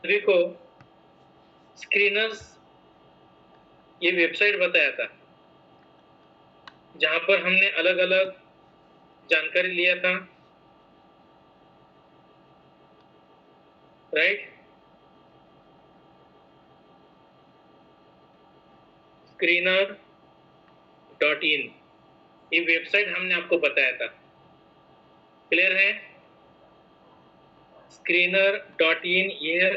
सभी को स्क्रीनर्स ये वेबसाइट बताया था जहां पर हमने अलग अलग जानकारी लिया था, राइट। screener.in ये वेबसाइट हमने आपको बताया था, क्लियर है। screener.in ये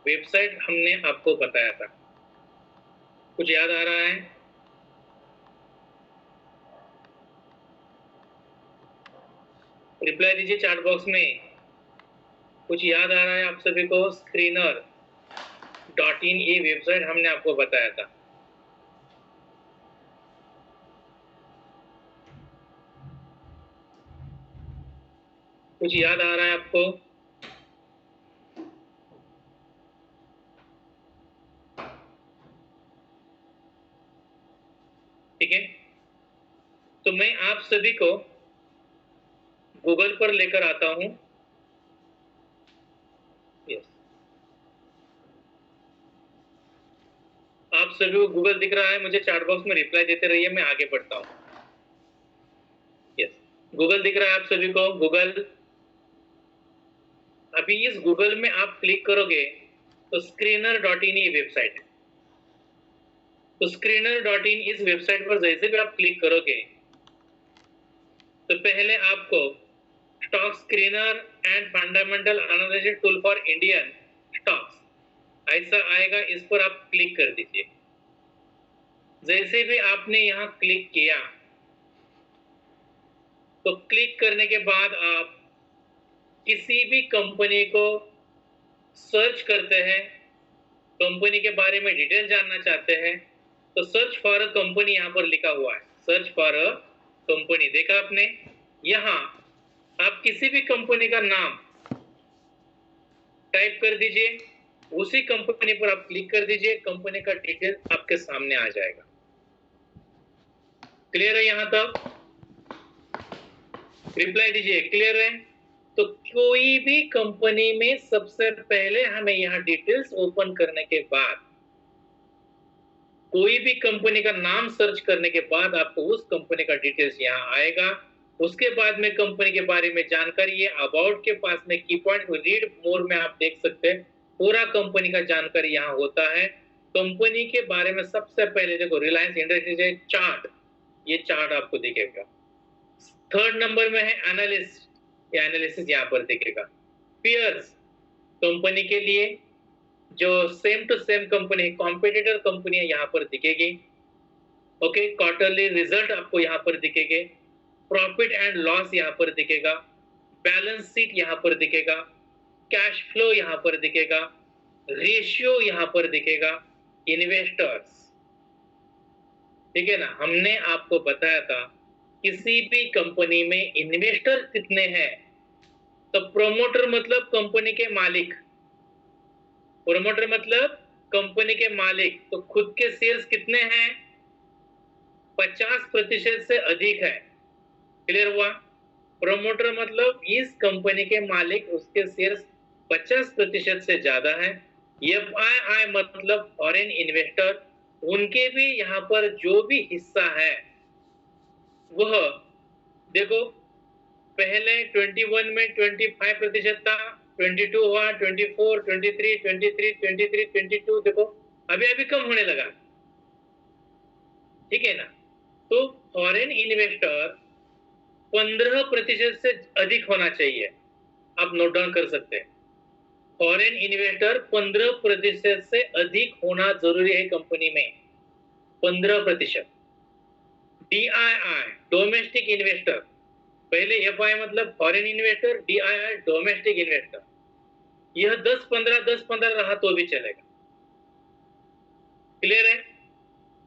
वेबसाइट हमने आपको बताया था, कुछ याद आ रहा है? रिप्लाई दीजिए चैट बॉक्स में, कुछ याद आ रहा है आप सभी को? screener.in ये वेबसाइट हमने आपको बताया था। कुछ याद आ रहा है आपको? ठीक है, तो मैं आप सभी को गूगल पर लेकर आता हूं। यस, आप सभी को गूगल दिख रहा है? मुझे चैट बॉक्स में रिप्लाई देते रहिए, मैं आगे बढ़ता हूं। यस, गूगल दिख रहा है आप सभी को? गूगल, अभी इस गूगल में आप क्लिक करोगे तो screener.in ये वेबसाइट है। तो screener.in इस वेबसाइट पर जैसे भी आप क्लिक करोगे तो पहले आपको stock screener and fundamental analysis tool for Indian stocks ऐसा आएगा, इस पर आप क्लिक कर दीजिए। जैसे भी आपने यहां क्लिक किया तो क्लिक करने के बाद आप किसी भी कंपनी को सर्च करते हैं, कंपनी के बारे में डिटेल जानना चाहते हैं तो सर्च फॉर अ कंपनी यहां पर लिखा हुआ है, सर्च फॉर अ कंपनी, देखा आपने? यहां आप किसी भी कंपनी का नाम टाइप कर दीजिए, उसी कंपनी पर आप क्लिक कर दीजिए, कंपनी का डिटेल आपके सामने आ जाएगा। क्लियर है यहां तक? रिप्लाई दीजिए, क्लियर है? तो कोई भी कंपनी में सबसे पहले हमें यहां डिटेल्स ओपन करने के बाद, कोई भी कंपनी का नाम सर्च करने के बाद आपको उस कंपनी का डिटेल्स यहां आएगा। उसके बाद में कंपनी के बारे में जानकारी है, अबाउट के पास में की पॉइंट, रीड मोर में आप देख सकते हैं, पूरा कंपनी का जानकारी यहां होता है। कंपनी के बारे में सबसे पहले देखो, रिलायंस इंडस्ट्रीज चार्ट, ये चार्ट आपको दिखेगा। थर्ड नंबर में है एनालिस्ट, ये एनालिसिस यहां पर दिखेगा। पीयर्स, कंपनी के लिए जो same to same company, competitor company है, यहां पर दिखेगी। ओके, क्वार्टरली रिजल्ट आपको यहां पर दिखेंगे, प्रॉफिट एंड लॉस यहां पर दिखेगा, बैलेंस शीट यहां पर दिखेगा, कैश फ्लो यहां पर दिखेगा, रेशियो यहां पर दिखेगा, इन्वेस्टर्स, ठीक है ना। हमने आपको बताया था किसी भी कंपनी में इन्वेस्टर कितने हैं, तो प्रोमोटर मतलब कंपनी के मालिक, प्रोमोटर मतलब कंपनी के मालिक, तो खुद के शेयर्स कितने हैं? 50% से अधिक है, क्लियर हुआ? प्रोमोटर मतलब इस कंपनी के मालिक, उसके शेयर्स 50% से ज्यादा है। FII मतलब फॉरेन इन्वेस्टर, उनके भी यहां पर जो भी हिस्सा है वह देखो, पहले 21 में 25% था, 22 हुआ, 24, 23, 23, 23, 22, देखो अभी अभी कम होने लगा, ठीक है ना। तो फॉरेन इन्वेस्टर 15% से अधिक होना चाहिए, आप नोट डाउन कर सकते हैं। फॉरेन इन्वेस्टर 15% से अधिक होना जरूरी है कंपनी में, 15%। DII डोमेस्टिक इन्वेस्टर, पहले FI मतलब foreign investor, DII domestic investor, यह 10-15 रहा तो भी चलेगा, क्लियर है।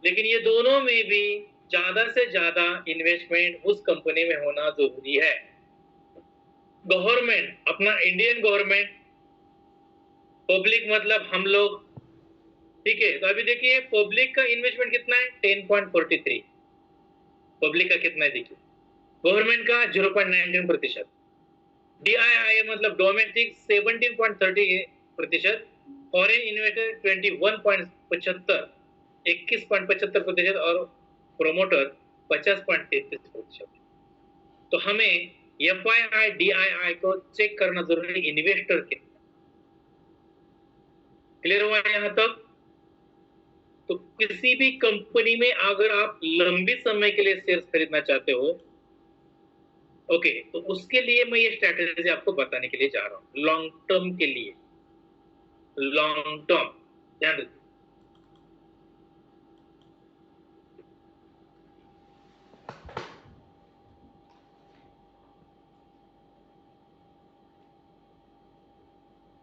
लेकिन ये दोनों में भी ज्यादा से ज्यादा इन्वेस्टमेंट उस कंपनी में होना जरूरी है। गवर्नमेंट, अपना इंडियन गवर्नमेंट, पब्लिक मतलब हम लोग, ठीक है। तो अभी देखिए पब्लिक का इन्वेस्टमेंट कितना है? 10.43, पब्लिक का कितना है देखिए, गवर्नमेंट का 0.19%, DII मतलब डोमेस्टिक 17.30%, फॉरेन इन्वेस्टर 21.75 21.75% और प्रोमोटर 50.33%। तो हमें FII DII को चेक करना जरूरी, इन्वेस्टर के। क्लियर हुआ यहाँ तक? तो किसी भी कंपनी में अगर आप लंबे समय के लिए शेयर खरीदना चाहते हो, ओके, तो उसके लिए मैं ये स्ट्रैटेजी आपको बताने के लिए जा रहा हूं, लॉन्ग टर्म के लिए। लॉन्ग टर्म ध्यान रखिए।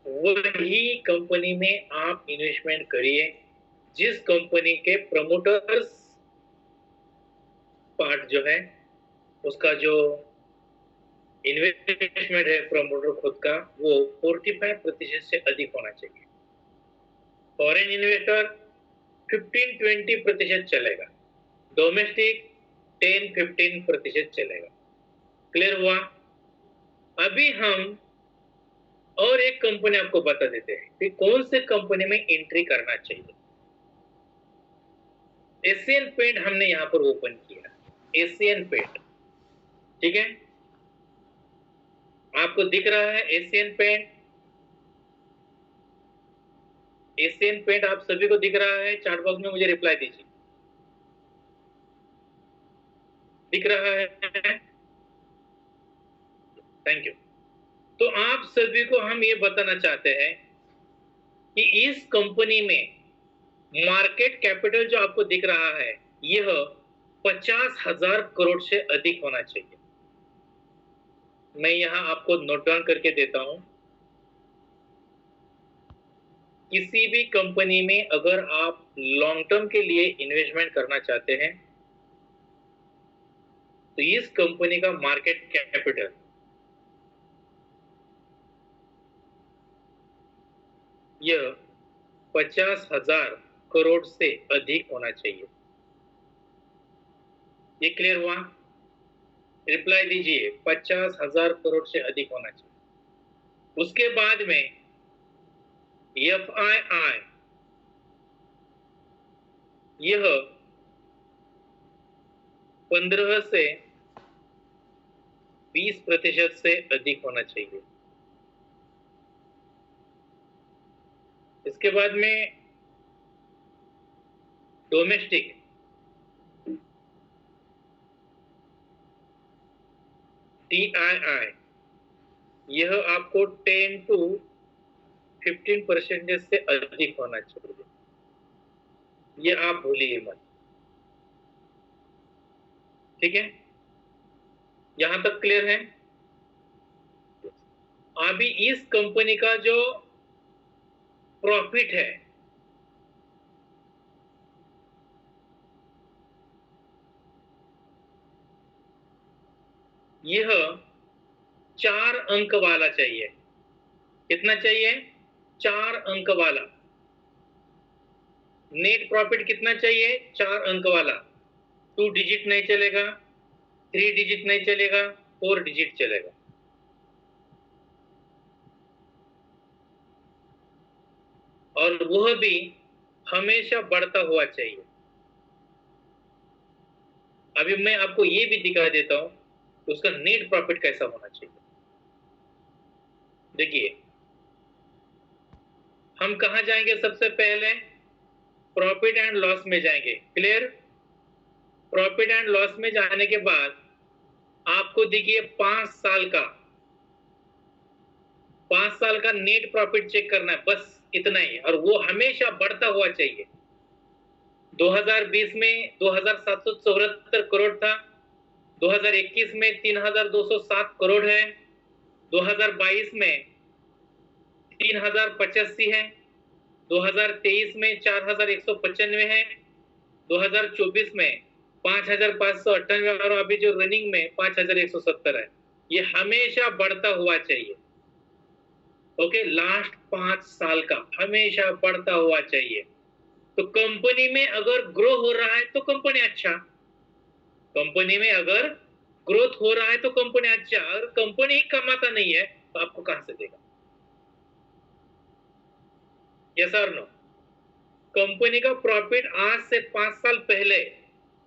वही कंपनी में आप इन्वेस्टमेंट करिए जिस कंपनी के प्रमोटर्स पार्ट जो है, उसका जो इन्वेस्टमेंट है प्रमोटर खुद का, वो 45% से अधिक होना चाहिए। फॉरेन इन्वेस्टर 15-20% चलेगा, डोमेस्टिक 10-15% चलेगा। क्लियर हुआ? अभी हम और एक कंपनी आपको बता देते हैं कि कौन से कंपनी में एंट्री करना चाहिए। एशियन पेंट हमने यहां पर ओपन किया, एशियन पेंट, ठीक है? आपको दिख रहा है एशियन पेंट? एशियन पेंट आप सभी को दिख रहा है? चैट बॉक्स में मुझे रिप्लाई दीजिए, दिख रहा है? Thank you. तो आप सभी को हम ये बताना चाहते हैं कि इस कंपनी में मार्केट कैपिटल जो आपको दिख रहा है, यह 50,000 करोड़ से अधिक होना चाहिए। मैं यहां आपको नोट डाउन करके देता हूं। किसी भी कंपनी में अगर आप लॉन्ग टर्म के लिए इन्वेस्टमेंट करना चाहते हैं, तो इस कंपनी का मार्केट कैपिटल यह 50,000 करोड़ से अधिक होना चाहिए। ये क्लियर हुआ? रिप्लाई दीजिए, 50,000 करोड़ से अधिक होना चाहिए। उसके बाद में FII यह 15 से 20% से अधिक होना चाहिए। इसके बाद में डोमेस्टिक DII यह आपको 10-15% से अधिक होना चाहिए। ये आप भूलिए मत, ठीक है? यहां तक क्लियर है? अभी इस कंपनी का जो प्रॉफिट है, यह 4 अंक वाला चाहिए। कितना चाहिए? 4 अंक वाला। नेट प्रॉफिट कितना चाहिए? 4 अंक वाला। 2 डिजिट नहीं चलेगा, 3 डिजिट नहीं चलेगा, 4 डिजिट चलेगा। और वह भी हमेशा बढ़ता हुआ चाहिए। अभी मैं आपको ये भी दिखा देता हूं कि उसका नेट प्रॉफिट कैसा होना चाहिए। देखिए, हम कहां जाएंगे? सबसे पहले प्रॉफिट एंड लॉस में जाएंगे। क्लियर? प्रॉफिट एंड लॉस में जाने के बाद आपको देखिए 5 साल का नेट प्रॉफिट चेक करना है, बस इतना ही। और वो हमेशा बढ़ता हुआ चाहिए। 2020 में 2,774 करोड़ था, 2021 में 3,207 करोड़ है, 2022 में 3,085 है, 2023 में 4,195 है, 2024 में 5,598 और अभी जो रनिंग में 5,170 है। ये हमेशा बढ़ता हुआ चाहिए। ओके, लास्ट 5 साल का हमेशा बढ़ता हुआ चाहिए। तो कंपनी में अगर ग्रो हो रहा है तो कंपनी अच्छा, कंपनी में अगर ग्रोथ हो रहा है तो कंपनी अच्छा। अगर कंपनी ही कमाता नहीं है तो आपको कहां से देगा? यस और नो? कंपनी का प्रॉफिट आज से 5 साल पहले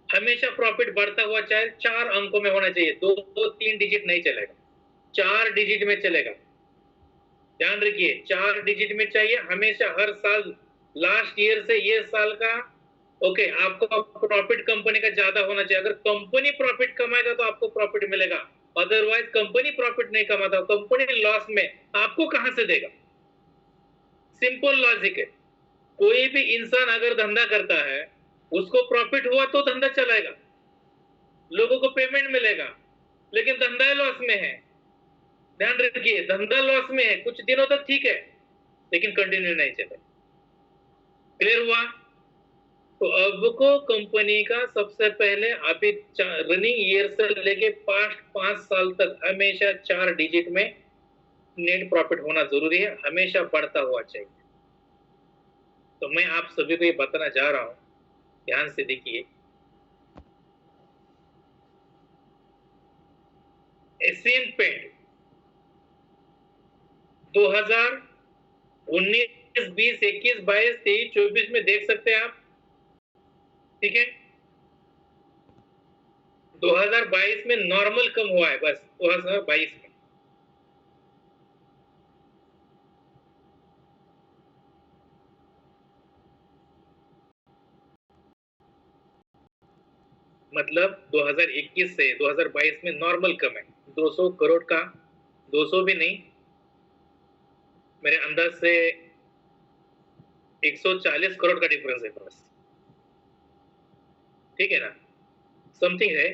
हमेशा प्रॉफिट बढ़ता हुआ चाहे 4 अंकों में होना चाहिए, 2-3 डिजिट नहीं चलेगा, 4 डिजिट में चलेगा। ध्यान रखिए, 4 डिजिट में चाहिए हमेशा, हर साल, लास्ट ईयर से ये साल का। ओके, आपको प्रॉफिट कंपनी का ज्यादा होना चाहिए। अगर कंपनी प्रॉफिट कमाएगा तो आपको प्रॉफिट मिलेगा, अदरवाइज कंपनी प्रॉफिट नहीं कमाता, कंपनी लॉस में, आपको कहां से देगा? सिंपल लॉजिक है। कोई भी इंसान अगर धंधा करता है, उसको प्रॉफिट हुआ तो धंधा चलेगा, लोगों को पेमेंट मिलेगा, लेकिन धंधा लॉस में है। ध्यान रखिए, धंधा लॉस में है, कुछ दिनों तक ठीक है, लेकिन कंटिन्यू नहीं चले। क्लियर हुआ? तो अब को कंपनी का सबसे पहले अभी रनिंग ईयर से लेके पास्ट 5 साल तक हमेशा 4 डिजिट में नेट प्रॉफिट होना जरूरी है, हमेशा बढ़ता हुआ चाहिए। तो मैं आप सभी को ये बताना चाह रहा हूं, ध्यान से देखिए। एशियन पेंट 2019, 20, 21, 22, 23, 24 में देख सकते हैं आप, ठीक है? 2022 में नॉर्मल कम हुआ है, बस 2022 में। मतलब 2021 से 2022 में नॉर्मल कम है, 200 करोड़ का, 200 भी नहीं, मेरे अंदाज से 140 करोड़ का डिफरेंस है बस, ठीक है ना? समथिंग है,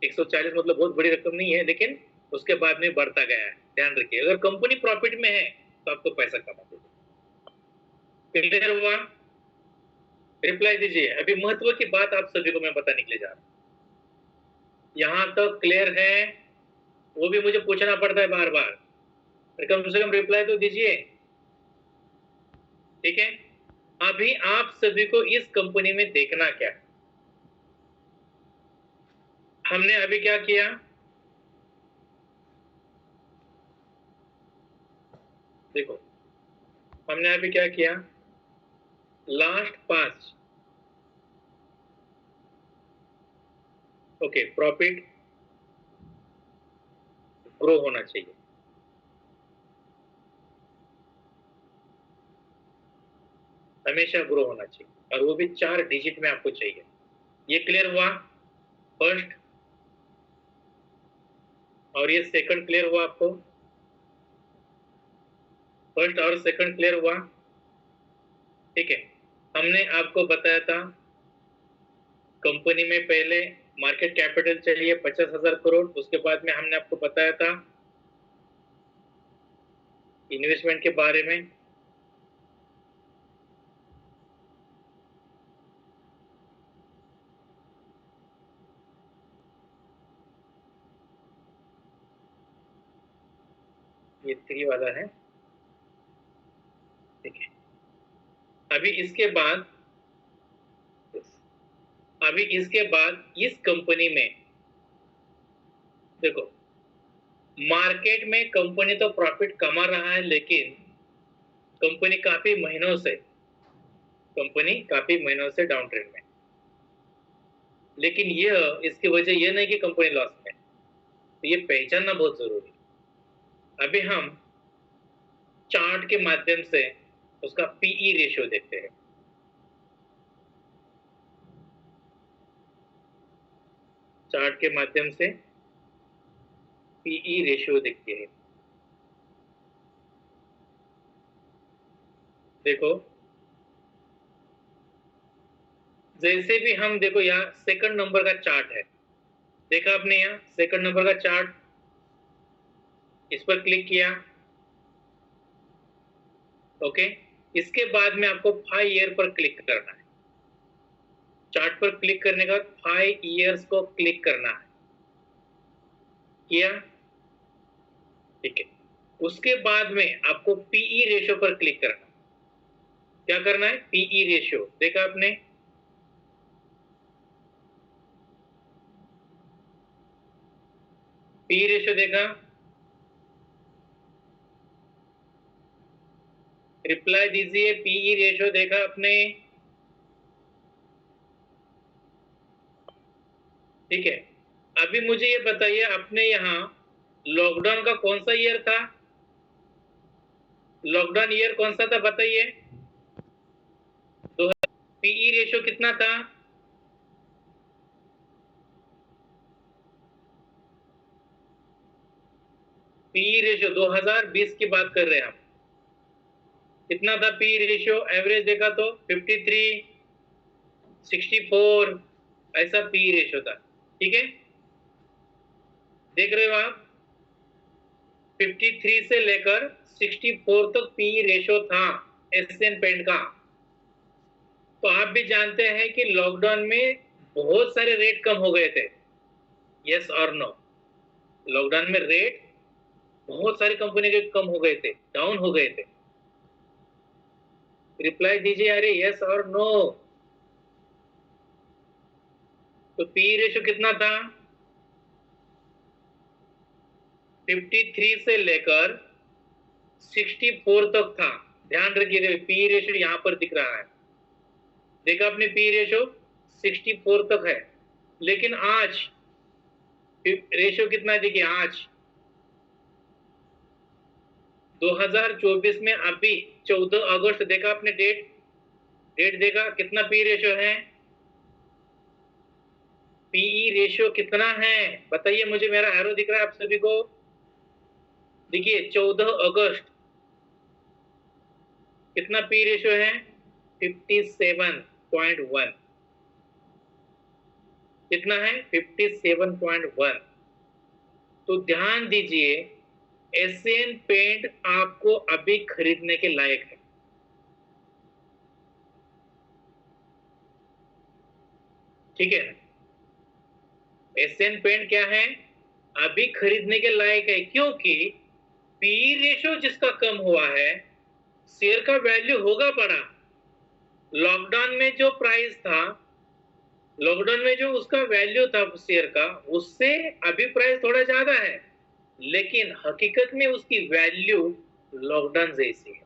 140 मतलब बहुत बड़ी रकम नहीं है, लेकिन उसके बाद में बढ़ता गया है। ध्यान रखिए, अगर कंपनी प्रॉफिट में है तो आपको पैसा कमा दीजिए। क्लियर हुआ? रिप्लाई दीजिए। अभी महत्व की बात आप सभी को मैं बताने के लिए जा रहा हूं, यहां तक क्लियर है? वो भी मुझे पूछना पड़ता है बार बार, कम से कम रिप्लाई तो दीजिए, ठीक है? अभी आप सभी को इस कंपनी में देखना क्या है? हमने अभी क्या किया? देखो, हमने अभी क्या किया? लास्ट 5, ओके, प्रॉफिट ग्रो होना चाहिए, हमेशा ग्रो होना चाहिए, और वो भी 4 डिजिट में आपको चाहिए। ये क्लियर हुआ? फर्स्ट, और ये सेकंड क्लियर हुआ आपको? फर्स्ट और सेकंड क्लियर हुआ? ठीक है। हमने आपको बताया था कंपनी में पहले मार्केट कैपिटल चाहिए 50,000 करोड़, उसके बाद में हमने आपको बताया था इन्वेस्टमेंट के बारे में। ये 3 वाला है, ठीक है। अभी इसके बाद इस कंपनी में देखो, मार्केट में कंपनी तो प्रॉफिट कमा रहा है, लेकिन कंपनी काफी महीनों से डाउन ट्रेंड में, लेकिन इसकी वजह यह नहीं कि कंपनी लॉस में, तो ये पहचानना बहुत जरूरी है। अभी हम चार्ट के माध्यम से उसका पीई रेशियो देखते हैं। चार्ट के माध्यम से पीई रेशियो देखते हैं। देखो, जैसे भी हम देखो, यहाँ सेकंड नंबर का चार्ट है, देखा आपने? यहाँ सेकंड नंबर का चार्ट, इस पर क्लिक किया, ओके। इसके बाद में आपको 5 ईयर पर क्लिक करना है। चार्ट पर क्लिक करने का 5 ईयर्स को क्लिक करना है, किया? ठीक है। उसके बाद में आपको पीई रेशियो पर क्लिक करना है। क्या करना है? पीई रेशियो, देखा आपने? पीई रेशियो देखा? रिप्लाई दीजिए। पीई रेशो देखा आपने? ठीक है, अभी मुझे ये बताइए, अपने यहाँ लॉकडाउन का कौन सा ईयर था? लॉकडाउन ईयर कौन सा था बताइए? तो पीई रेशो कितना था? पीई रेशो 2020 की बात कर रहे हैं आप। कितना था पीई रेशो? एवरेज देखा तो 53, 64 ऐसा पीई रेशो था। ठीक है, देख रहे हो आप? 53 से लेकर 64 तक पीई रेशो था एशियन पेंट का। तो आप भी जानते हैं कि लॉकडाउन में बहुत सारे रेट कम हो गए थे। यस और नो? लॉकडाउन में रेट बहुत सारी कंपनी के कम हो गए थे, डाउन हो गए थे। रिप्लाई दीजिए, अरे यस और नो। तो पी रेशो कितना था? 53 से लेकर 64 तक था। ध्यान रखिएगा, पी रेशो यहां पर दिख रहा है, देखा आपने? पी रेशो 64 तक है। लेकिन आज रेशो कितना है देखिए, आज 2024 में अभी 14 अगस्त देखा आपने? डेट देखा कितना पी रेशो है? पीई रेशियो कितना है बताइए मुझे? मेरा एरो दिख रहा है आप सभी को? देखिए 14 अगस्त कितना पी रेशियो है? 57.1। कितना है? 57.1। तो ध्यान दीजिए, एशियन पेंट आपको अभी खरीदने के लायक है। ठीक है, एशियन पेंट क्या है? अभी खरीदने के लायक है, क्योंकि पी रेशो जिसका कम हुआ है, शेयर का वैल्यू होगा बड़ा। लॉकडाउन में जो प्राइस था, लॉकडाउन में जो उसका वैल्यू था शेयर का, उससे अभी प्राइस थोड़ा ज्यादा है, लेकिन हकीकत में उसकी वैल्यू लॉकडाउन जैसी है।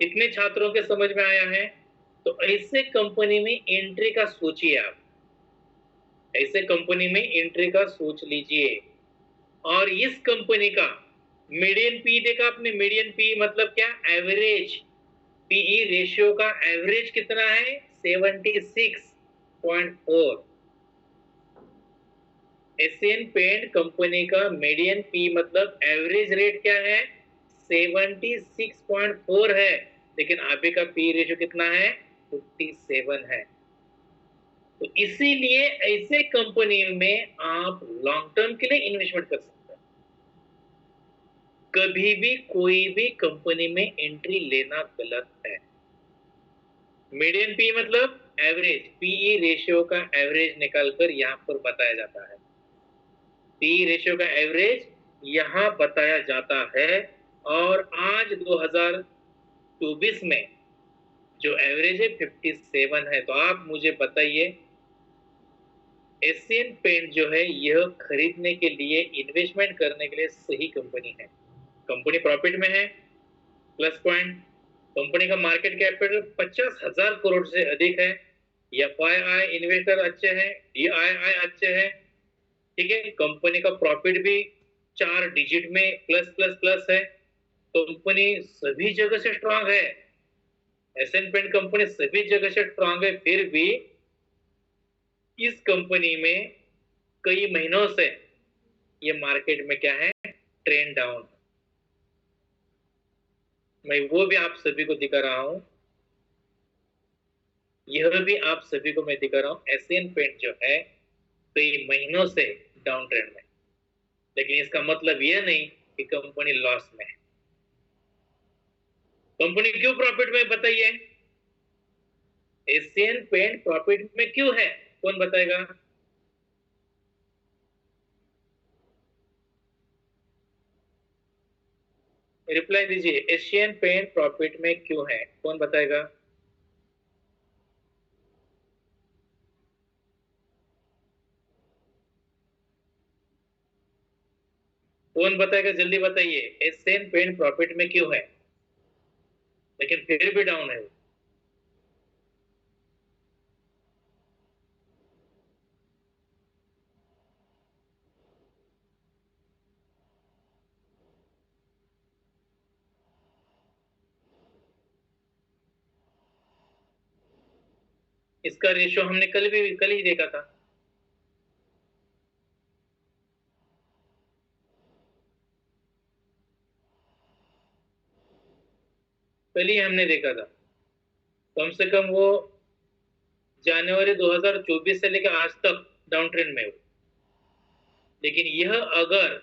कितने छात्रों के समझ में आया है? तो ऐसे कंपनी में एंट्री का सोचिए आप, ऐसे कंपनी में एंट्री का सोच लीजिए। और इस कंपनी का मीडियन पी देखा आपने? मीडियन पी मतलब क्या? एवरेज पीई रेशियो का एवरेज कितना है? 76.4। एशियन पेंट कंपनी का मीडियन पी मतलब एवरेज रेट क्या है? 76.4 है, लेकिन अभी का पी रेशियो कितना है? 57 है। तो इसीलिए ऐसे कंपनी में आप लॉन्ग टर्म के लिए इन्वेस्टमेंट कर सकते हैं। कभी भी कोई भी कंपनी में एंट्री लेना गलत है। मीडियन पी मतलब एवरेज, पीई रेशियो का एवरेज निकालकर यहां पर बताया जाता है। पीई रेशियो का एवरेज यहां बताया जाता है। और आज 2024 में जो एवरेज है 57 है। तो आप मुझे बताइए, एशियन पेंट जो है यह खरीदने के लिए, इन्वेस्टमेंट करने के लिए सही कंपनी है? कंपनी प्रॉफिट में है, प्लस पॉइंट। कंपनी का मार्केट कैपिटल 50,000 करोड़ से अधिक है। एफआईआई इन्वेस्टर अच्छे हैं, डीआईआई अच्छे हैं। ठीक है, कंपनी का प्रॉफिट भी 4 डिजिट में प्लस प्लस प्लस है। कंपनी सभी जगह से स्ट्रांग है। एशियन पेंट कंपनी सभी जगह से स्ट्रांग है, फिर भी इस कंपनी में कई महीनों से ये मार्केट में क्या है? Trend down. मैं वो भी आप सभी को दिखा रहा हूं, यह भी आप सभी को मैं दिखा रहा हूं। एशियन पेंट जो है कई महीनों से डाउन ट्रेंड में, लेकिन इसका मतलब यह नहीं कि कंपनी लॉस में है। कंपनी क्यों प्रॉफिट में बताइए? एशियन पेंट प्रॉफिट में क्यों है? कौन बताएगा? रिप्लाई दीजिए, एशियन पेंट प्रॉफिट में क्यों है? कौन बताएगा? कौन बताएगा, जल्दी बताइए। एशियन पेंट प्रॉफिट में क्यों है, लेकिन फिर भी डाउन है। इसका रेशियो हमने कल ही देखा था। कल ही हमने देखा था। कम से कम वो जनवरी 2024 से लेकर आज तक डाउन ट्रेंड में हो। लेकिन यह अगर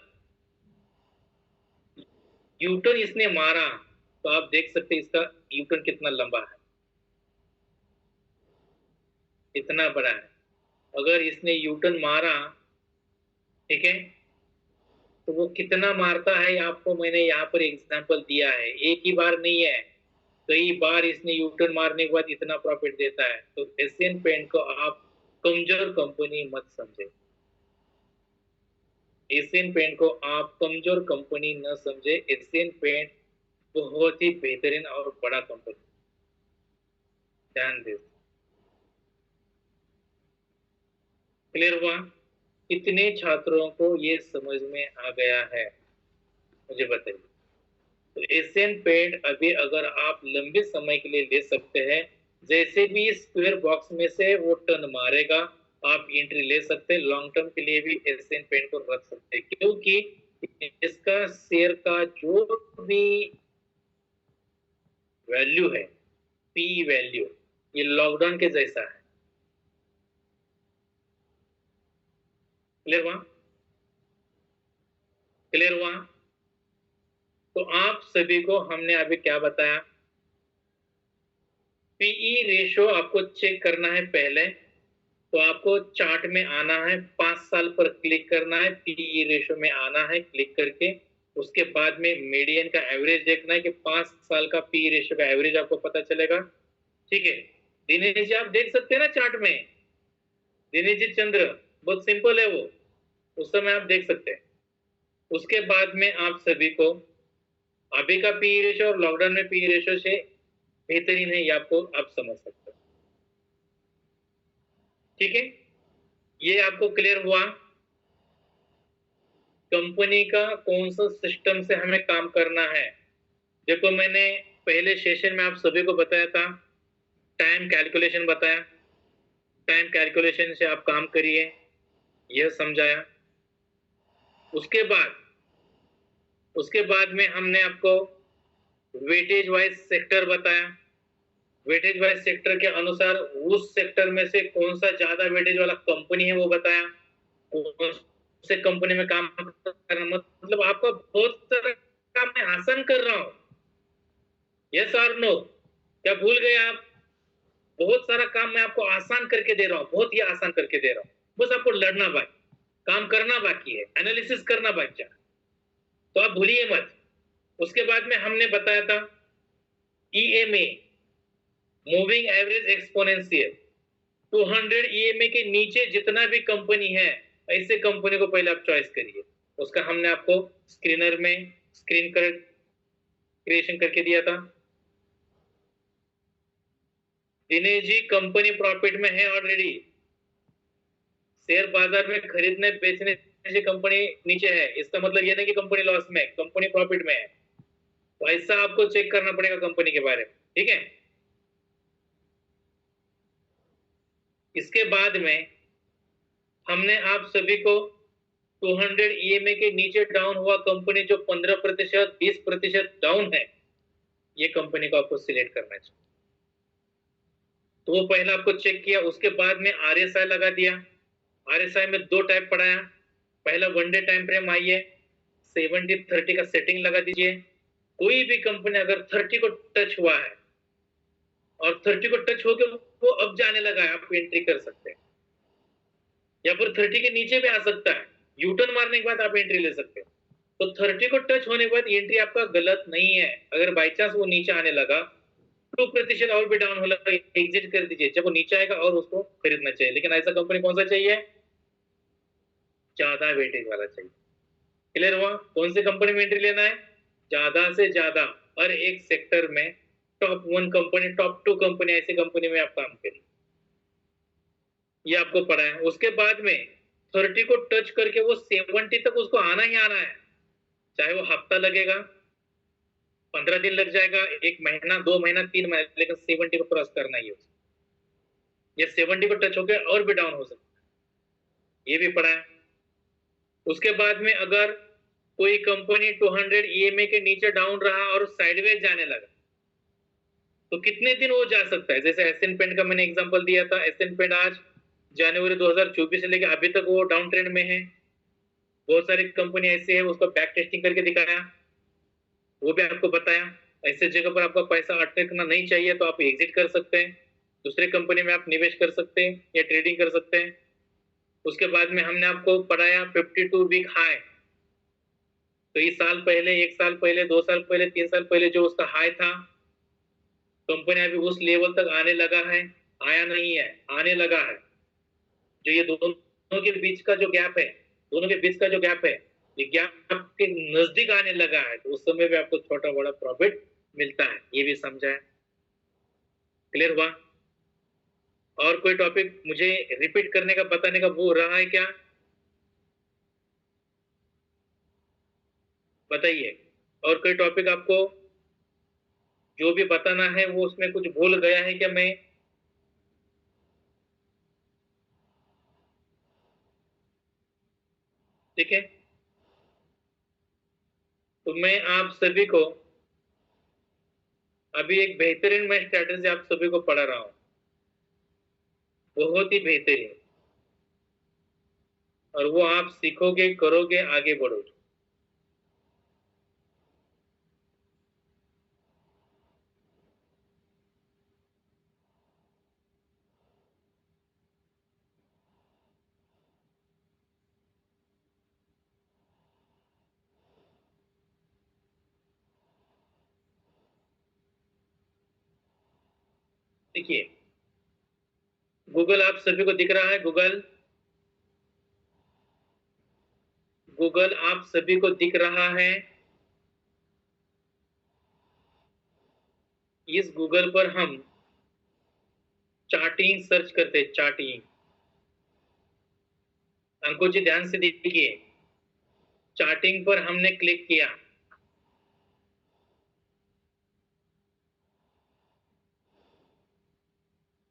यूटर्न इसने मारा तो आप देख सकते हैं इसका यूटर्न कितना लंबा है, इतना बड़ा है। अगर इसने यूटर्न मारा, ठीक है, तो वो कितना मारता है आपको मैंने यहाँ पर एग्जांपल दिया है। एक ही बार नहीं है, कई बार इसने यूटर्न मारने के बाद इतना प्रॉफिट देता है। तो एशियन पेंट को आप कमजोर कंपनी मत समझे। एशियन पेंट को आप कमजोर कंपनी न समझे। एशियन पेंट बहुत ही बेहतरीन और बड़ा कंपनी, ध्यान दे। क्लियर हुआ? कितने छात्रों को ये समझ में आ गया है, मुझे बताइए। तो एशियन पेंट अभी अगर आप लंबे समय के लिए ले सकते हैं, जैसे भी स्क्वायर बॉक्स में से वो टर्न मारेगा आप एंट्री ले सकते हैं। लॉन्ग टर्म के लिए भी एशियन पेंट को रख सकते हैं, क्योंकि इसका शेयर का जो भी वैल्यू है, पी वैल्यू, ये लॉकडाउन के जैसा है। क्लियर हुआ? क्लियर हुआ? तो आप सभी को हमने अभी क्या बताया, पीई रेशो आपको चेक करना है। पहले तो आपको चार्ट में आना है, 5 साल पर क्लिक करना है, पीई रेशो में आना है क्लिक करके। उसके बाद में मीडियन का एवरेज देखना है कि 5 साल का पी रेशो का एवरेज आपको पता चलेगा। ठीक है, दिनेश जी आप देख सकते हैं ना चार्ट में, दिनेश जी चंद्र, बहुत सिंपल है वो, उस समय आप देख सकते हैं। उसके बाद में आप सभी को अभी का पी रेशो और लॉकडाउन में पी रेशो से बेहतरीन है, ये आपको आप समझ सकते हो। ठीक है, ये आपको क्लियर हुआ कंपनी का कौन सा सिस्टम से हमें काम करना है। देखो मैंने पहले सेशन में आप सभी को बताया था, टाइम कैलकुलेशन बताया, टाइम कैलकुलेशन से आप काम करिए, यह समझाया। उसके बाद में हमने आपको वेटेज वाइज सेक्टर बताया। वेटेज वाइज सेक्टर के अनुसार उस सेक्टर में से कौन सा ज्यादा वेटेज वाला कंपनी है वो बताया, कौन से कंपनी में काम करना। मतलब आपका बहुत सारा काम मैं आसान कर रहा हूं। यस और नो? क्या भूल गए आप? बहुत सारा काम मैं आपको आसान करके दे रहा हूं, बहुत ही आसान करके दे रहा हूं। बस आपको लड़ना बाकी, काम करना बाकी है, एनालिसिस करना बाकी है, तो आप भूलिए मत। उसके बाद में हमने बताया था EMA, moving average exponential. 200 EMA के नीचे जितना भी कंपनी है, ऐसे कंपनी को पहले आप चॉइस करिए। उसका हमने आपको स्क्रीनर में स्क्रीन कर क्रिएशन करके दिया था। दिनेश जी कंपनी प्रॉफिट में है ऑलरेडी, शेयर बाजार में खरीदने बेचने से कंपनी नीचे है, इसका मतलब यह नहीं कि कंपनी लॉस में, कंपनी प्रॉफिट में है। तो ऐसा आपको चेक करना पड़ेगा कंपनी के बारे में। ठीक है, इसके बाद में हमने आप सभी को 200 ईएमए के नीचे डाउन हुआ कंपनी जो 15%, 20% डाउन है, ये कंपनी को आपको सिलेक्ट करना चाहिए। तो वो पहला आपको चेक किया, उसके बाद में आरएसआई लगा दिया। आरएसआई में 2 टाइप पढ़ाया। पहला वन डे टाइम फ्रेम आइए, 70-30 का सेटिंग लगा दीजिए। कोई भी कंपनी अगर 30 को टच हुआ है और 30 को टच होकर वो अब जाने लगा है, आप एंट्री कर सकते हैं, या फिर 30 के नीचे भी आ सकता है, यूटर्न मारने के बाद आप एंट्री ले सकते हैं। तो 30 को टच होने के बाद एंट्री आपका गलत नहीं है। अगर बाई चांस वो नीचे आने लगा, 2% और भी डाउन हो लगा, एग्जिट कर दीजिए। जब वो नीचे आएगा और उसको खरीदना चाहिए। लेकिन ऐसा कंपनी कौन सा चाहिए? ज्यादा वेटेज वाला चाहिए। क्लियर हुआ? कौन सी कंपनी में एंट्री लेना है? ज्यादा से ज्यादा हर एक सेक्टर में टॉप 1 कंपनी, टॉप 2 कंपनी, ऐसी कंपनी में आप काम करिए। ये आपको पढ़ा है। उसके बाद में 30 को टच करके वो 70 तक उसको आना ही आना है, चाहे वो हफ्ता लगेगा, 15 दिन लग जाएगा, 1 महीना, 2 महीना, 3 महीने, लेकिन 70 को क्रॉस करना ही है। ये 70 को टच होकर और भी डाउन हो सकता है, ये भी पढ़ा है। उसके बाद में अगर कोई कंपनी 200 EMA के नीचे डाउन रहा और साइडवेज जाने लगा, तो कितने दिन वो जा सकता है? जैसे एशियन पेंट का मैंने एग्जांपल दिया था। एशियन पेंट आज जनवरी 2024 से लेकर अभी तक वो डाउन ट्रेंड में है। बहुत सारी कंपनी ऐसी है, उसको बैक टेस्टिंग करके दिखाया, वो भी आपको बताया। ऐसे जगह पर आपका पैसा अटकना नहीं चाहिए, तो आप एग्जिट कर सकते हैं, दूसरे कंपनी में आप निवेश कर सकते हैं या ट्रेडिंग कर सकते हैं। उसके बाद में हमने आपको पढ़ाया 52 वीक हाई। कई साल पहले, 1 साल पहले, 2 साल पहले, 3 साल पहले जो उसका हाई था, कंपनी अभी उस लेवल तक आने लगा है, आया नहीं है, आने लगा है। जो ये दोनों के बीच का जो गैप है, दोनों के बीच का जो गैप है, ये गैप आपके नजदीक आने लगा है, तो उस समय भी आपको छोटा बड़ा प्रॉफिट मिलता है। ये भी समझा है? क्लियर हुआ? और कोई टॉपिक मुझे रिपीट करने का, बताने का वो रहा है क्या? बताइए। और कोई टॉपिक आपको जो भी बताना है वो उसमें कुछ भूल गया है क्या मैं? ठीक है, तो मैं आप सभी को अभी एक बेहतरीन मैं स्ट्रेटेजी आप सभी को पढ़ा रहा हूं, बहुत ही बेहतरीन, और वो आप सीखोगे, करोगे, आगे बढ़ोगे। देखिए, गूगल आप सभी को दिख रहा है? गूगल, गूगल आप सभी को दिख रहा है? इस गूगल पर हम चार्टिंग सर्च करते हैं, चार्टिंग। अंकुर जी ध्यान से देखिए, चार्टिंग पर हमने क्लिक किया,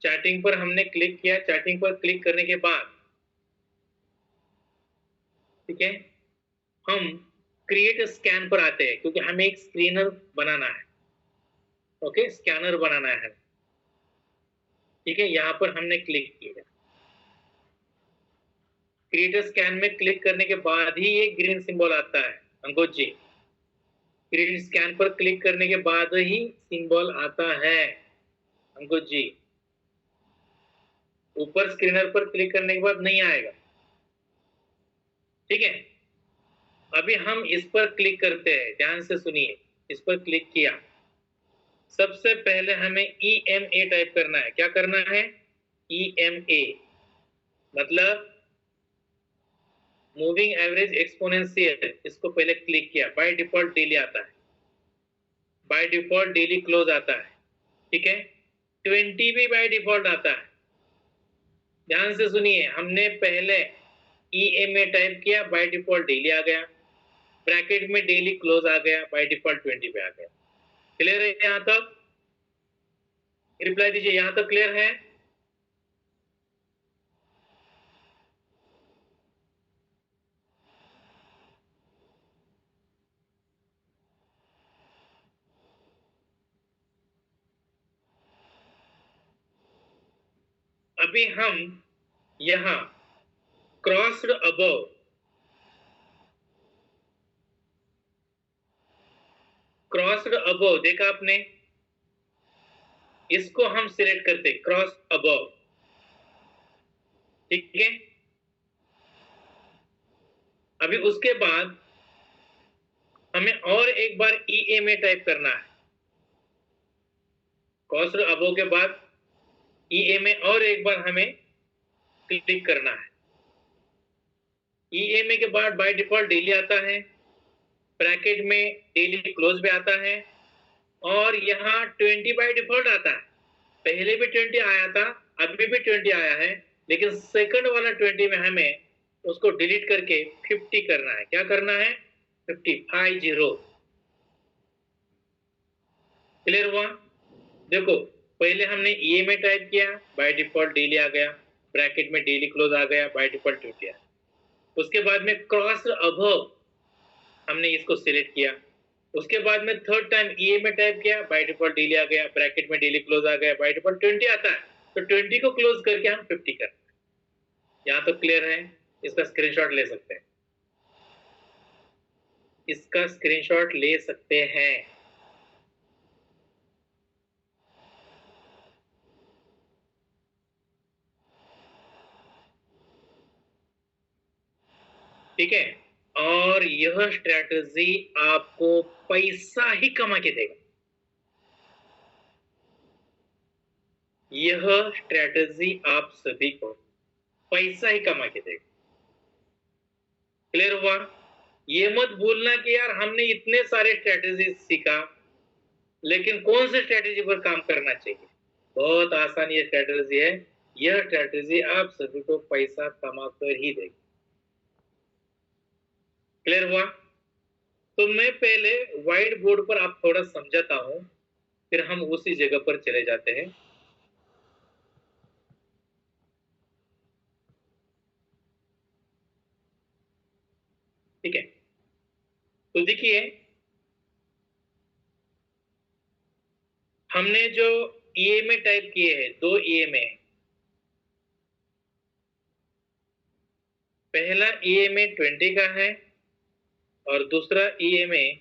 चैटिंग पर हमने क्लिक किया। चैटिंग पर क्लिक करने के बाद, ठीक है, हम क्रिएट स्कैन पर आते हैं, क्योंकि हमें एक स्क्रीनर बनाना है। ओके, स्कैनर बनाना है, ठीक है। यहां पर हमने क्लिक किया, क्रिएट स्कैन में क्लिक करने के बाद ही एक ग्रीन सिंबल आता है अंकुर जी। ग्रीन स्कैन पर क्लिक करने के बाद ही सिंबल आता है अंकुर जी, ऊपर स्क्रीनर पर क्लिक करने के बाद नहीं आएगा, ठीक है। अभी हम इस पर क्लिक करते हैं, ध्यान से सुनिए। इस पर क्लिक किया, सबसे पहले हमें EMA टाइप करना है। क्या करना है? EMA मतलब मूविंग एवरेज एक्सपोनेंशियल। इसको पहले क्लिक किया, बाय डिफॉल्ट डेली आता है, बाय डिफॉल्ट डेली क्लोज आता है, ठीक है। 20 भी बाय डिफॉल्ट आता है। ध्यान से सुनिए, हमने पहले EMA टाइप किया, बाय डिफॉल्ट डेली आ गया, ब्रैकेट में डेली क्लोज आ गया, बाय डिफॉल्ट 20 पे आ गया। क्लियर है यहां तक? रिप्लाई दीजिए, यहां तक क्लियर है? अभी हम यहां क्रॉस्ड अबव, क्रॉस्ड अबव देखा आपने? इसको हम सिलेक्ट करते, क्रॉस अबव, ठीक है। अभी उसके बाद हमें और एक बार EMA टाइप करना है। क्रॉस्ड अबव के बाद EMA और एक बार हमें क्लिक करना है। EMA के बाद बाय डिफॉल्ट डेली आता है, ब्रैकेट में डेली क्लोज भी आता है और यहाँ 20 बाय डिफॉल्ट आता है। पहले भी 20 आया था, अभी भी 20 आया है, लेकिन सेकंड वाला 20 में हमें उसको डिलीट करके 50 करना है। क्या करना है? 50। क्लियर हुआ? देखो, पहले हमने ईएमआई टाइप किया, बाय डिफॉल्ट डेली आ गया, ब्रैकेट में डेली क्लोज आ गया, बाय डिफॉल्ट 20 आया। उसके बाद में क्रॉस अबव हमने इसको सिलेक्ट किया। उसके बाद में थर्ड टाइम ईएमआई टाइप किया, बाय डिफॉल्ट डेली आ गया, ब्रैकेट में डेली क्लोज आ गया, बाय डिफॉल्ट 20 आता है, तो 20 को क्लोज करके हम 50 करते हैं। यहाँ तो क्लियर है? इसका स्क्रीनशॉट ले सकते हैं, इसका स्क्रीनशॉट ले सकते हैं। ठीक है, और यह स्ट्रैटेजी आपको पैसा ही कमा के देगा। यह स्ट्रैटेजी आप सभी को पैसा ही कमा के देगा। क्लियर हुआ? ये मत भूलना कि यार हमने इतने सारे स्ट्रैटेजी सीखा, लेकिन कौन से स्ट्रैटेजी पर काम करना चाहिए? बहुत आसान ये स्ट्रैटेजी है। यह स्ट्रैटेजी आप सभी को पैसा कमा कर ही देगी। क्लियर हुआ? तो मैं पहले व्हाइट बोर्ड पर आप थोड़ा समझाता हूं, फिर हम उसी जगह पर चले जाते हैं। ठीक है, तो देखिए, हमने जो ईएमआई टाइप किए हैं, 2 ईएमआई। पहला ईएमआई 20 का है और दूसरा ईएमआई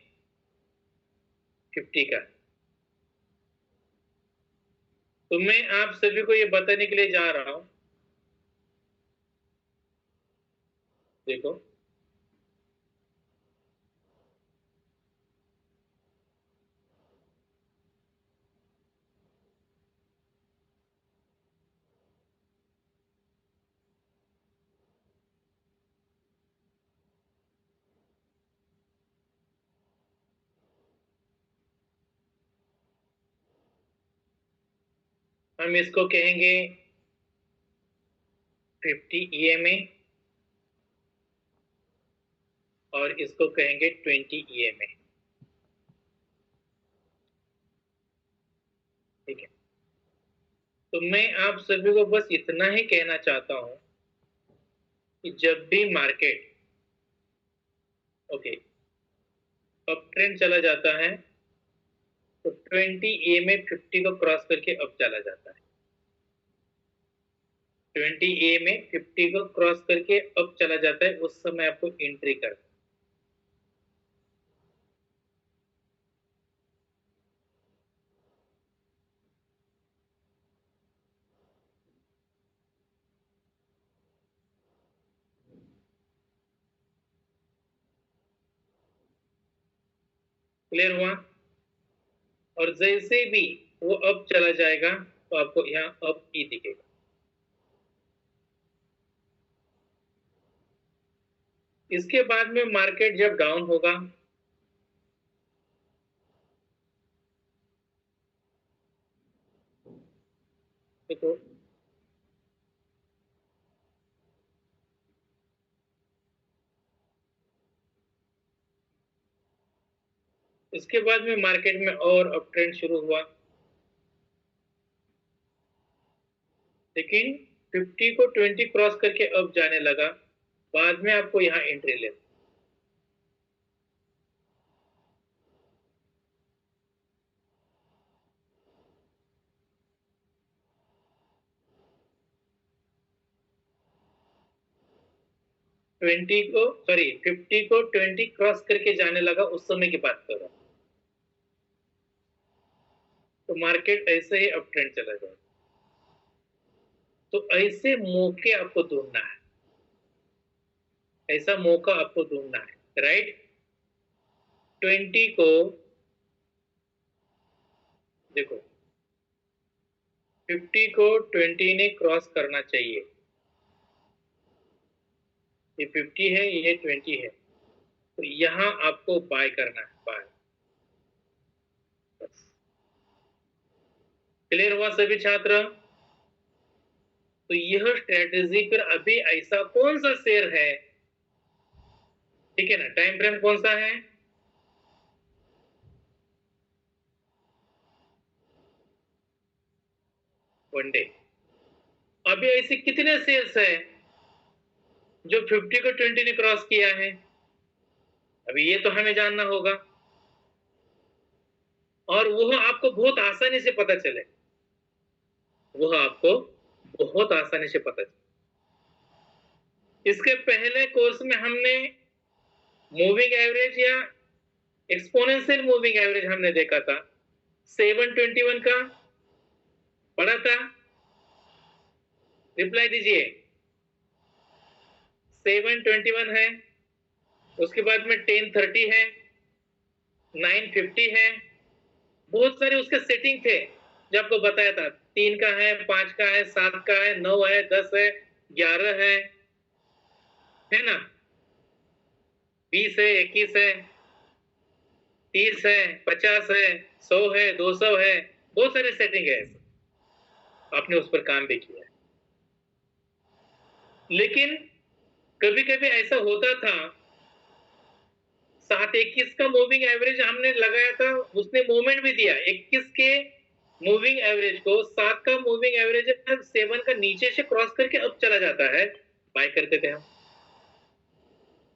50 का। तो मैं आप सभी को ये बताने के लिए जा रहा हूं, देखो, हम इसको कहेंगे 50 ईएमआई और इसको कहेंगे 20 ईएमआई। ठीक है, तो मैं आप सभी को बस इतना ही कहना चाहता हूं कि जब भी मार्केट ओके अब ट्रेंड चला जाता है, तो 20 ईएमआई 50 को क्रॉस करके अब चला जाता है। 20 ईएमआई 50 को क्रॉस करके अब चला जाता है, उस समय आपको एंट्री करना। क्लियर हुआ? और जैसे भी वो अब चला जाएगा, तो आपको यहाँ अब ई दिखेगा। इसके बाद में मार्केट जब डाउन होगा, देखो, इसके बाद में मार्केट में और अप ट्रेंड शुरू हुआ, लेकिन 50 को 20 क्रॉस करके अब जाने लगा। बाद में आपको यहाँ एंट्री लेना। 50 को 20 क्रॉस करके जाने लगा, उस समय की बात कर रहा हूं। तो मार्केट ऐसे ही अप ट्रेंड चला जाए। तो ऐसे मौके आपको ढूंढना है, ऐसा मौका आपको ढूंढना है, राइट? 20 को देखो, 50 को 20 ने क्रॉस करना चाहिए। ये 50 है, ये 20 है। तो यहाँ आपको बाय करना है, बाय। क्लियर हुआ सभी छात्र? तो यह स्ट्रेटेजी फिर अभी ऐसा कौन सा शेयर है, ठीक है ना, टाइम फ्रेम कौन सा है? One day. अभी ऐसे कितने शेयर्स है जो 50 को 20 ने क्रॉस किया है? अभी ये तो हमें जानना होगा, और वह आपको बहुत आसानी से पता चले, वह आपको बहुत आसानी से पता चले। इसके पहले कोर्स में हमने मूविंग एवरेज या एक्सपोनेंशियल मूविंग एवरेज हमने देखा था, 721 का पढ़ा था, रिप्लाई दीजिए। 721 है, उसके बाद में 1030 है, 950 है, बहुत सारे उसके सेटिंग थे जो आपको बताया था, 3 का है, 5 का है, 7 का है, 9 है, 10 है, 11 है ना, 20 है, 21 है, 30 है, 50 है, 100 है, 200 है, बहुत सारे सेटिंग है, आपने उस पर काम भी किया है। लेकिन कभी कभी ऐसा होता था, 721 का मूविंग एवरेज हमने लगाया था, उसने मूवमेंट भी दिया, 21 के मूविंग एवरेज को 7 का मूविंग एवरेज 7 का नीचे से क्रॉस करके अब चला जाता है, बाय करते थे हम।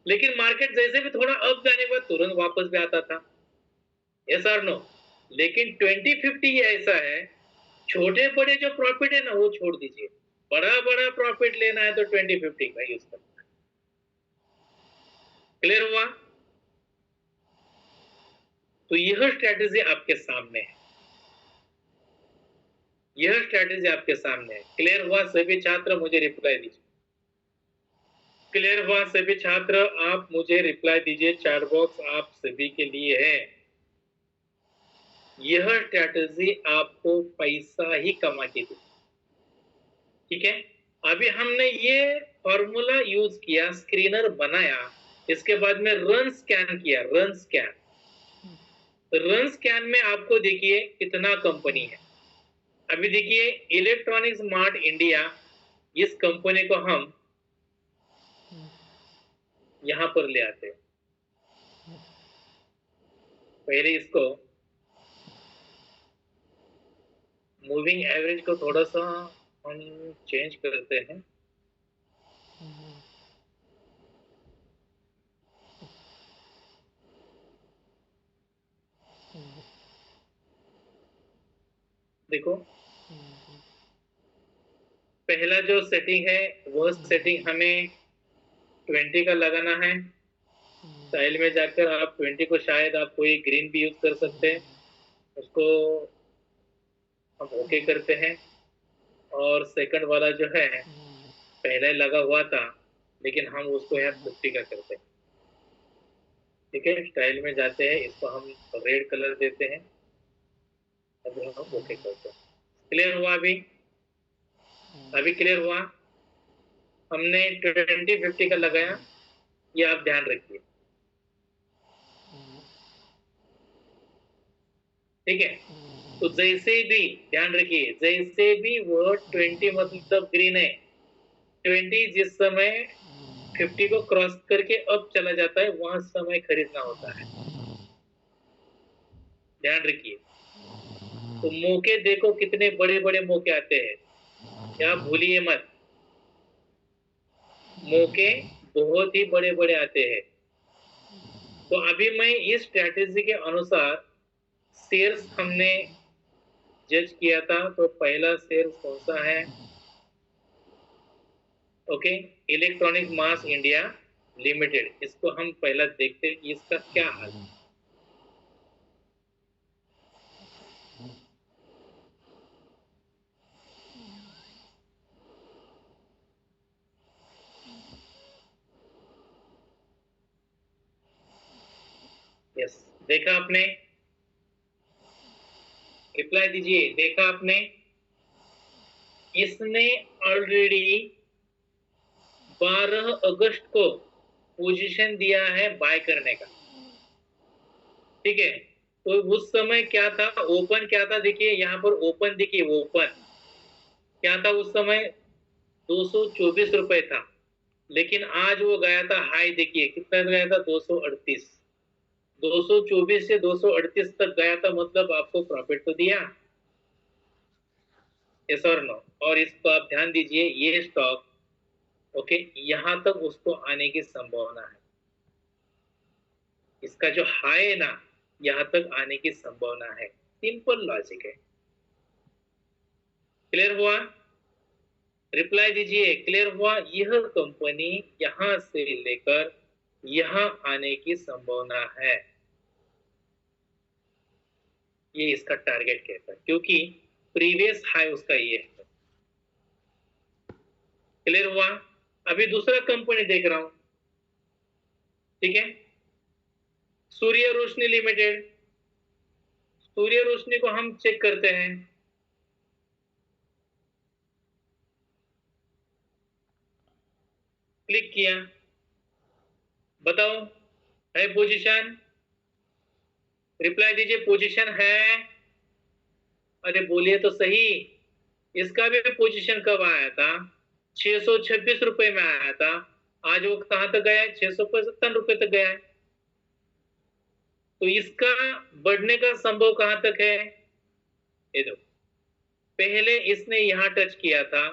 लेकिन मार्केट जैसे भी थोड़ा अप जाने के बाद तुरंत वापस भी आता था, यस और नो। लेकिन 2050 ऐसा है, छोटे बड़े जो प्रॉफिट है ना वो छोड़ दीजिए, बड़ा बड़ा प्रॉफिट लेना है तो 2050 का यूज करना है। क्लियर हुआ? तो यह स्ट्रेटेजी आपके सामने है, यह स्ट्रेटेजी आपके सामने है। क्लियर हुआ सभी छात्र? मुझे रिप्लाई दीजिए। क्लियर हुआ सभी छात्र? आप मुझे रिप्लाई दीजिए, चैट बॉक्स आप सभी के लिए है। यह स्ट्रेटेजी आपको पैसा ही कमा के दे, ठीक है। अभी हमने ये फॉर्मूला यूज किया, स्क्रीनर बनाया, इसके बाद में रन स्कैन किया, रन स्कैन। रन स्कैन में आपको देखिए कितना कंपनी है। अभी देखिए इलेक्ट्रॉनिक्स मार्ट इंडिया, इस कंपनी को हम यहां पर ले आते हैं। पहले इसको मूविंग एवरेज को थोड़ा सा हम चेंज करते हैं। देखो पहला जो सेटिंग है वह सेटिंग हमें 20 का लगाना है। स्टाइल में जाकर आप 20 को शायद आप कोई ग्रीन भी यूज कर सकते हैं, उसको हम ओके करते हैं। और सेकंड वाला जो है पहले लगा हुआ था, लेकिन हम उसको यहाँ 50 का करते हैं, ठीक है। स्टाइल में जाते हैं, इसको हम रेड कलर देते हैं, अभी हम ओके करते हैं। क्लियर हुआ? अभी क्लियर हुआ? हमने 2050 का लगाया, ये आप ध्यान रखिए, ठीक है। तो जैसे भी ध्यान रखिए, जैसे भी वो 20 मतलब ग्रीन है, 20 जिस समय 50 को क्रॉस करके अब चला जाता है, वहां समय खरीदना होता है, ध्यान रखिए। तो मौके देखो कितने बड़े बड़े मौके आते हैं, क्या भूलिए मत, मौके बहुत ही बड़े बड़े आते हैं। तो अभी मैं इस स्ट्रैटेजी के अनुसार शेयर्स हमने जज किया था, तो पहला शेयर कौन सा है? ओके, इलेक्ट्रॉनिक मास इंडिया लिमिटेड, इसको हम पहला देखते हैं कि इसका क्या हाल है। यस, देखा आपने? रिप्लाई दीजिए, देखा आपने? इसने ऑलरेडी 12 अगस्त को पोजीशन दिया है बाय करने का, ठीक है। तो उस समय क्या था, ओपन क्या था, देखिए यहाँ पर ओपन, देखिए ओपन क्या था उस समय, 224 रुपए था, लेकिन आज वो गया था हाई, देखिए कितना गया था, 238। 224 से 238 तक गया था, मतलब आपको प्रॉफिट तो दिया, यस और नो। और इसको आप ध्यान दीजिए, ये स्टॉक ओके यहां तक उसको आने की संभावना है, इसका जो हाई है ना यहां तक आने की संभावना है, सिंपल लॉजिक है। क्लियर हुआ? रिप्लाई दीजिए, क्लियर हुआ? यह कंपनी यहां से लेकर यहां आने की संभावना है, ये इसका टारगेट कहता है, क्योंकि प्रीवियस हाई उसका ये है। क्लियर हुआ? अभी दूसरा कंपनी देख रहा हूं, ठीक है, सूर्य रोशनी लिमिटेड। सूर्य रोशनी को हम चेक करते हैं, क्लिक किया, बताओ है पोजीशन? रिप्लाई दीजिए, पोजीशन है? अरे बोलिए तो सही। इसका भी पोजीशन कब आया था? 626 रुपए में आया था, आज वो कहां तक गया है? 655 रुपए तक गया है। तो इसका बढ़ने का संभव कहां तक है? ये दो, पहले इसने यहां टच किया था,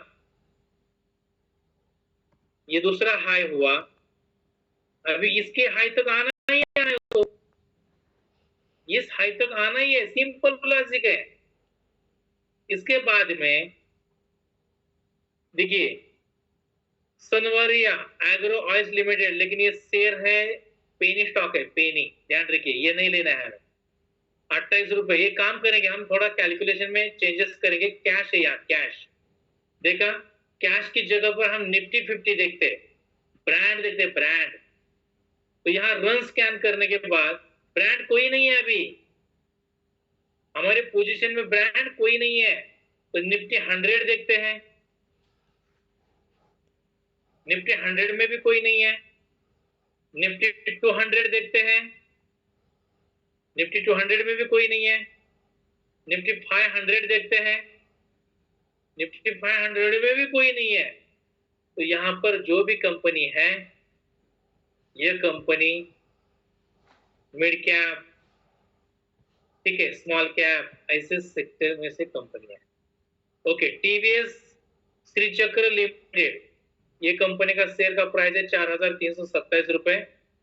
ये दूसरा हाई हुआ, अभी इसके हाई तक आना ही है, तो इस हाई तक आना ही है, सिंपल लॉजिक है। इसके बाद में देखिए सनवरिया एग्रो ऑयल्स लिमिटेड, लेकिन ये शेयर है, पेनी स्टॉक है, पेनी, ध्यान रखिए ये नहीं लेना है हमें। 28 रुपए, ये काम करेंगे हम, थोड़ा कैलकुलेशन में चेंजेस करेंगे। कैश है यहाँ, कैश देखा, कैश की जगह पर हम निफ्टी 50 देखते, ब्रांड देखते, ब्रांड। तो यहाँ रन स्कैन करने के बाद ब्रांड कोई नहीं है, अभी हमारे पोजीशन में ब्रांड कोई नहीं है, तो निफ्टी 100 देखते हैं, निफ्टी 100 में भी कोई नहीं है। निफ्टी 200 देखते हैं, निफ्टी 200 में भी कोई नहीं है। निफ्टी 500 देखते हैं, निफ्टी 500 में भी कोई नहीं है। तो यहां पर जो भी कंपनी है, ये कंपनी मिड कैप, ठीक है, स्मॉल कैप, ऐसे सेक्टर में से कंपनी है। ओके, टीवीएस श्री चक्र लिमिटेड, ये कंपनी का शेयर का प्राइस है 4,327 रुपए,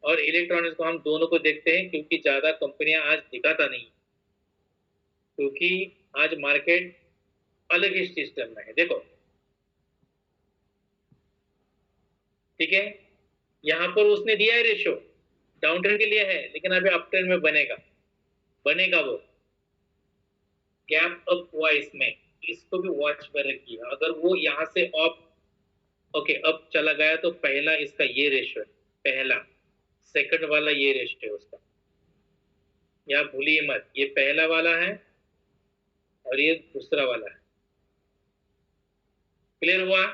और इलेक्ट्रॉनिक्स को हम दोनों को देखते हैं, क्योंकि ज्यादा कंपनियां आज दिखाता नहीं, क्योंकि आज मार्केट अलग ही सिस्टम में है। देखो ठीक है, यहां पर उसने दिया है रेशियो, डाउन ट्रेंड के लिए है, लेकिन अभी अप ट्रेंड में बनेगा, बनेगा वो गैप अप वाइज में, इसको भी वॉच पर रखिए। अगर वो यहाँ से ऑफ ओके अब चला गया, तो पहला इसका ये रेशियो है, पहला, सेकंड वाला ये रेशियो है उसका, या भूलिए मत, ये पहला वाला है और ये दूसरा वाला है। क्लियर हुआ?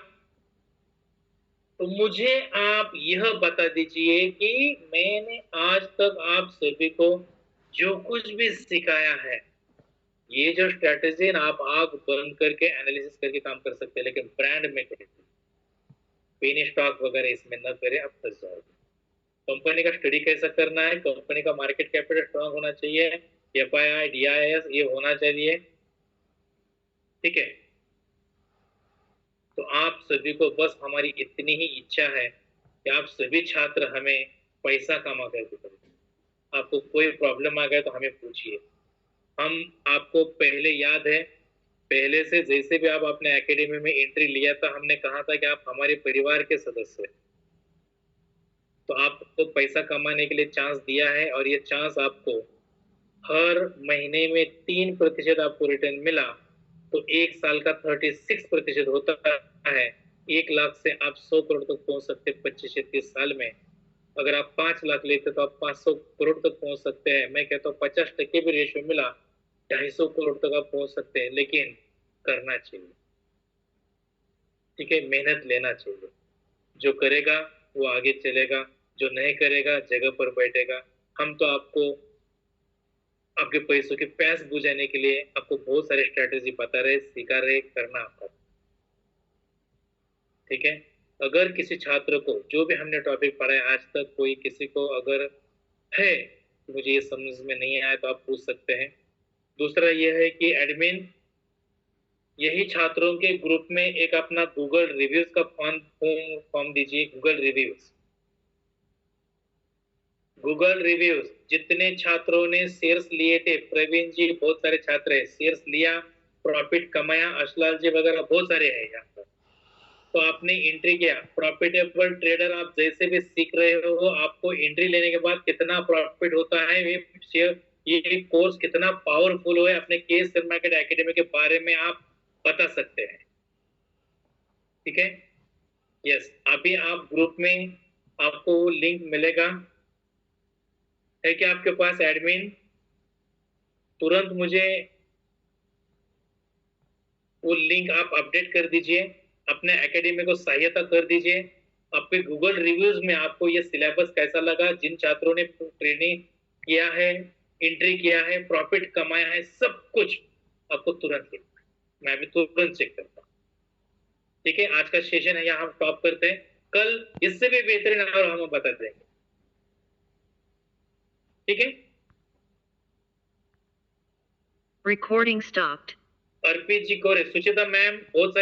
तो मुझे आप यह बता दीजिए कि मैंने आज तक आप सभी को जो कुछ भी सिखाया है, ये जो स्ट्रेटेजी आप आग बंद करके एनालिसिस करके काम कर सकते हैं, लेकिन ब्रांड में करें, पेनी स्टॉक वगैरह इसमें न करें, अब फंस जाओगे। कंपनी का स्टडी कैसा करना है, कंपनी का मार्केट कैपिटल स्ट्रांग होना चाहिए, एफआईआई डीआईएस ये होना चाहिए, ठीक है। तो आप सभी को बस हमारी इतनी ही इच्छा है कि आप सभी छात्र हमें पैसा कमा करके करें। आपको कोई प्रॉब्लम आ गया तो हमें पूछिए, हम आपको पहले याद है, पहले से जैसे भी आप अपने एकेडमी में एंट्री लिया था, हमने कहा था कि आप हमारे परिवार के सदस्य हैं, तो आपको पैसा कमाने के लिए चांस दिया है, और ये चांस आपको हर महीने में 3% आपको रिटर्न मिला, तो एक साल का 36% होता है। 1 लाख से आप 100 करोड़ तक पहुंच सकते 25 से 30 साल में। अगर आप 5 लाख लेते तो आप 500 करोड़ तक पहुंच सकते हैं। मैं कहता हूँ 50% भी रेशियो मिला, 250 करोड़ तक आप पहुंच सकते हैं, लेकिन करना चाहिए, ठीक है, मेहनत लेना चाहिए। जो करेगा वो आगे चलेगा, जो नहीं करेगा जगह पर बैठेगा। हम तो आपको आपके पैसों के प्यास बुझाने के लिए आपको बहुत सारे स्ट्रेटेजी बता रहे, सिखा रहे, करना आपका। ठीक है। अगर किसी छात्र को जो भी हमने टॉपिक पढ़ा है आज तक, कोई किसी को अगर है मुझे ये समझ में नहीं आया तो आप पूछ सकते हैं। दूसरा यह है कि एडमिन यही छात्रों के ग्रुप में एक अपना गूगल रिव्यूज का फॉर्म दीजिए। गूगल रिव्यूज जितने छात्रों ने शेयर्स लिए थे, प्रवीण जी बहुत सारे छात्र है, शेयर्स लिया, प्रॉफिट कमाया, अशलाल जी वगैरह बहुत सारे हैं यहाँ पर। तो आपने एंट्री किया, प्रॉफिटेबल ट्रेडर आप जैसे भी सीख रहे हो, आपको एंट्री लेने के बाद कितना प्रॉफिट होता है, ये शेयर ये कोर्स कितना पावरफुल है, अपने के शेयर मार्केट एकेडमी के बारे में आप बता सकते हैं। ठीक है। यस, अभी आप ग्रुप में आपको लिंक मिलेगा, है कि आपके पास एडमिन? तुरंत मुझे वो लिंक आप अपडेट कर दीजिए, अपने एकेडमी को सहायता कर दीजिए। आपके गूगल रिव्यूज में आपको ये सिलेबस कैसा लगा, जिन छात्रों ने ट्रेनिंग किया है, एंट्री किया है, प्रॉफिट कमाया है, सब कुछ आपको तुरंत लिखना है। मैं भी तुरंत चेक करता हूँ। ठीक है, आज का सेशन है यहाँ हम स्टॉप करते हैं, कल इससे भी बेहतरीन और हम बता देंगे। ठीक है। Recording stopped. अर्पित जी कोरे, सुचिता मैम बहुत सारे